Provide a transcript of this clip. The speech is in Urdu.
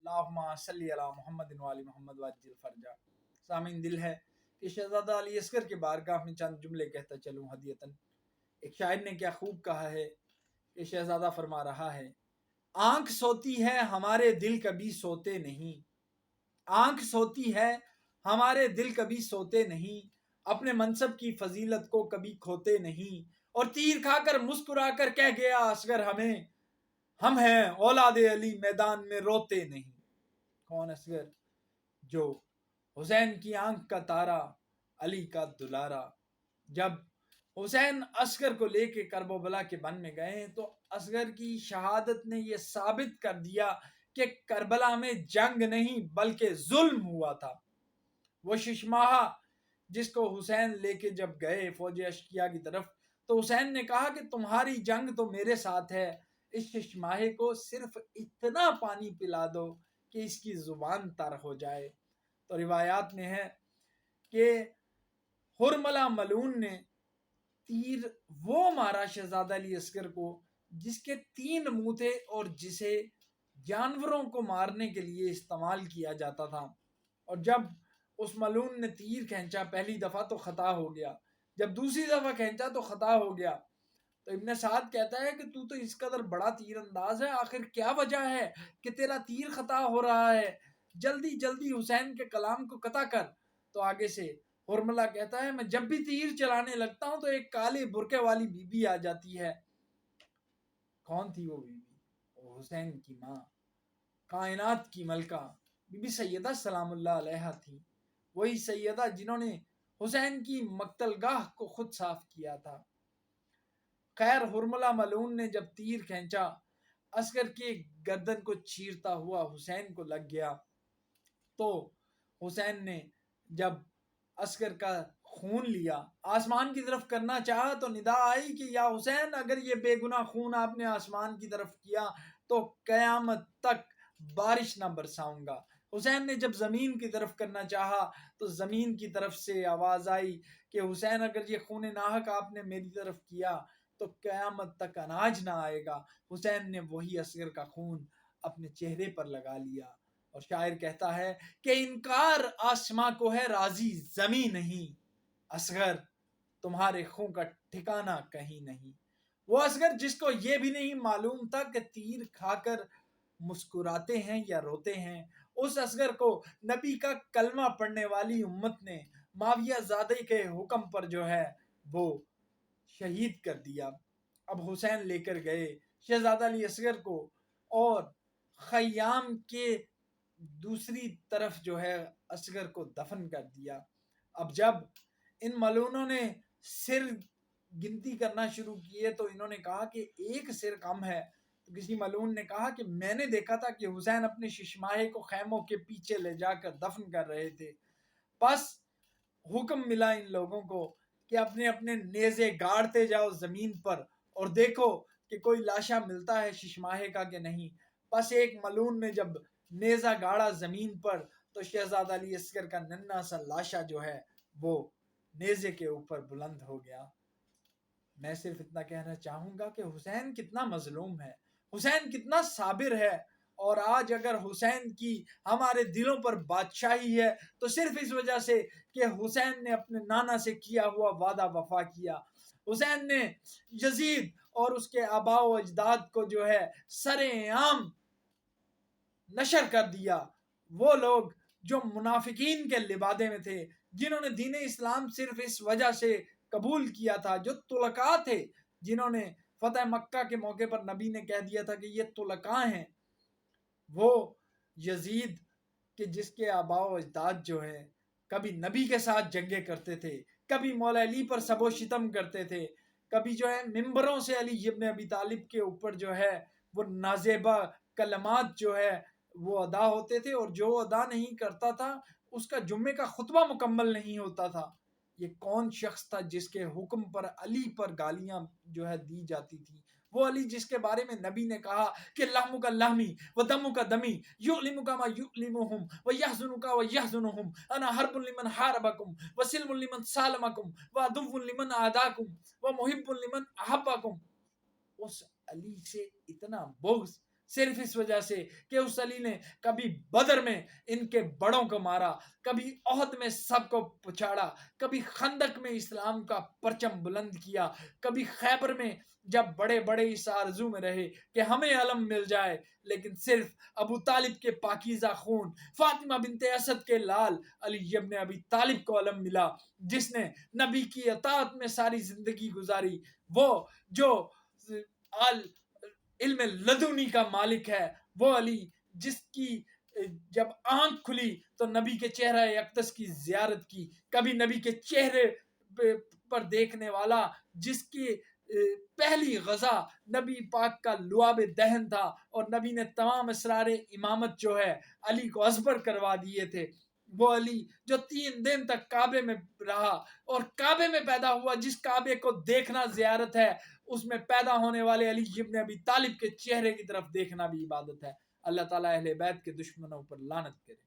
اللہم صلی علی محمد و آل محمد وعجل فرجا۔ سامعین، دل ہے کہ شہزادہ علی اصغر کے بارگاہ میں چند جملے کہتا چلوں ہدیتاً۔ ایک شاعر نے کیا خوب کہا ہے کہ شہزادہ فرما رہا ہے، آنکھ سوتی ہے ہمارے دل کبھی سوتے نہیں، آنکھ سوتی ہے ہمارے دل کبھی سوتے نہیں، اپنے منصب کی فضیلت کو کبھی کھوتے نہیں، اور تیر کھا کر مسکرا کر کہہ گیا اصغر ہمیں، ہم ہیں اولاد علی میدان میں روتے نہیں۔ کون اصغر؟ جو حسین کی آنکھ کا تارا، علی کا دلارا۔ جب حسین اصغر کو لے کے کرب و بلا کے بن میں گئے تو اصغر کی شہادت نے یہ ثابت کر دیا کہ کربلا میں جنگ نہیں بلکہ ظلم ہوا تھا۔ وہ ششماہا جس کو حسین لے کے جب گئے فوج اشقیہ کی طرف تو حسین نے کہا کہ تمہاری جنگ تو میرے ساتھ ہے، اس ششماہے کو صرف اتنا پانی پلا دو کہ اس کی زبان تر ہو جائے۔ تو روایات میں ہے کہ ہرملہ ملعون نے تیر وہ مارا شہزادہ علی اصغر کو جس کے 3 منہ تھے اور جسے جانوروں کو مارنے کے لیے استعمال کیا جاتا تھا، اور جب اس ملعون نے تیر کھینچا پہلی دفعہ تو خطا ہو گیا، جب دوسری دفعہ کھینچا تو خطا ہو گیا۔ تو ابن سعد کہتا ہے کہ تو اس قدر بڑا تیر انداز ہے، آخر کیا وجہ ہے کہ تیرا تیر خطا ہو رہا ہے، جلدی جلدی حسین کے کلام کو قطع کر۔ تو آگے سے ہرملہ کہتا ہے میں جب بھی تیر چلانے لگتا ہوں تو ایک کالے برقع والی بی بی آ جاتی ہے۔ کون تھی وہ بی بی؟ وہ حسین کی ماں، کائنات کی ملکہ بی بی سیدہ سلام اللہ علیہا تھی، وہی سیدہ جنہوں نے حسین کی مقتل گاہ کو خود صاف کیا تھا۔ خیر، ہرملہ ملعون نے جب تیر کھینچا اصغر کے گردن کو چیرتا ہوا حسین کو لگ گیا، تو حسین نے جب اصغر کا خون لیا آسمان کی طرف کرنا چاہا تو ندا آئی کہ یا حسین، اگر یہ بے گناہ خون آپ نے آسمان کی طرف کیا تو قیامت تک بارش نہ برساؤں گا۔ حسین نے جب زمین کی طرف کرنا چاہا تو زمین کی طرف سے آواز آئی کہ حسین، اگر یہ خون ناحق آپ نے میری طرف کیا تو قیامت تک اناج نہ آئے گا۔ حسین نے وہی اصغر کا خون اپنے چہرے پر لگا لیا، اور شاعر کہتا ہے کہ انکار آسماں کو ہے راضی زمین نہیں، اصغر تمہارے خون کا ٹھکانہ کہیں نہیں۔ وہ اصغر جس کو یہ بھی نہیں معلوم تھا کہ تیر کھا کر مسکراتے ہیں یا روتے ہیں، اس اصغر کو نبی کا کلمہ پڑھنے والی امت نے معاویہ زادے کے حکم پر جو ہے وہ شہید کر دیا۔ اب حسین لے کر گئے شہزادہ علی اصغر کو اور خیام کے دوسری طرف جو ہے اصغر کو دفن کر دیا۔ اب جب ان ملعونوں نے سر گنتی کرنا شروع کیے تو انہوں نے کہا کہ ایک سر کم ہے، تو کسی ملعون نے کہا کہ میں نے دیکھا تھا کہ حسین اپنے ششماہے کو خیموں کے پیچھے لے جا کر دفن کر رہے تھے، بس حکم ملا ان لوگوں کو کہ اپنے اپنے نیزے گاڑتے جاؤ زمین پر اور دیکھو کہ کوئی لاشا ملتا ہے ششماہے کا کہ نہیں۔ بس ایک ملعون نے جب نیزہ گاڑا زمین پر تو شہزادہ علی اصغر کا ننھا سا لاشا جو ہے وہ نیزے کے اوپر بلند ہو گیا۔ میں صرف اتنا کہنا چاہوں گا کہ حسین کتنا مظلوم ہے، حسین کتنا صابر ہے، اور آج اگر حسین کی ہمارے دلوں پر بادشاہی ہے تو صرف اس وجہ سے کہ حسین نے اپنے نانا سے کیا ہوا وعدہ وفا کیا۔ حسین نے یزید اور اس کے آباء و اجداد کو جو ہے سر عام نشر کر دیا۔ وہ لوگ جو منافقین کے لبادے میں تھے، جنہوں نے دین اسلام صرف اس وجہ سے قبول کیا تھا، جو طلقاء تھے، جنہوں نے فتح مکہ کے موقع پر نبی نے کہہ دیا تھا کہ یہ طلقاء ہیں، وہ یزید کہ جس کے آباء و اجداد جو ہے کبھی نبی کے ساتھ جنگیں کرتے تھے، کبھی مولا علی پر سب و شتم کرتے تھے، کبھی جو ہے ممبروں سے علی ابن ابی طالب کے اوپر جو ہے وہ نازیبہ کلمات جو ہے وہ ادا ہوتے تھے، اور جو ادا نہیں کرتا تھا اس کا جمعے کا خطبہ مکمل نہیں ہوتا تھا۔ یہ کون شخص تھا جس کے حکم پر علی پر گالیاں جو ہے دی جاتی تھی؟ وہ علی جس کے بارے میں نبی نے کہا کہ لحم کا لحمی و دم کا دمی یعلم کا ما یعلمہم و یحزن کا و یحزنہم انا حرب لمن حاربکم و سلم لمن سالمکم و عدو لمن عاداکم و محب لمن احبکم۔ اس علی سے اتنا بغض صرف اس وجہ سے کہ اس علی نے کبھی بدر میں ان کے بڑوں کو مارا، کبھی احد میں سب کو پچھاڑا، کبھی خندق میں اسلام کا پرچم بلند کیا، کبھی خیبر میں جب بڑے بڑے اس آرزو میں رہے کہ ہمیں علم مل جائے، لیکن صرف ابو طالب کے پاکیزہ خون، فاطمہ بنت اسد کے لال علی ابن ابی طالب کو علم ملا، جس نے نبی کی اطاعت میں ساری زندگی گزاری، وہ جو علم لدنی کا مالک ہے، وہ علی جس کی جب آنکھ کھلی تو نبی کے چہرہ اقدس کی زیارت کی، کبھی نبی کے چہرے پر دیکھنے والا، جس کی پہلی غزہ نبی پاک کا لعاب دہن تھا، اور نبی نے تمام اسرار امامت جو ہے علی کو ازبر کروا دیے تھے، وہ علی جو 3 دن تک کعبے میں رہا اور کعبے میں پیدا ہوا، جس کعبے کو دیکھنا زیارت ہے، اس میں پیدا ہونے والے علی ابن ابی طالب کے چہرے کی طرف دیکھنا بھی عبادت ہے۔ اللہ تعالیٰ اہل بیت کے دشمنوں پر لعنت کرے۔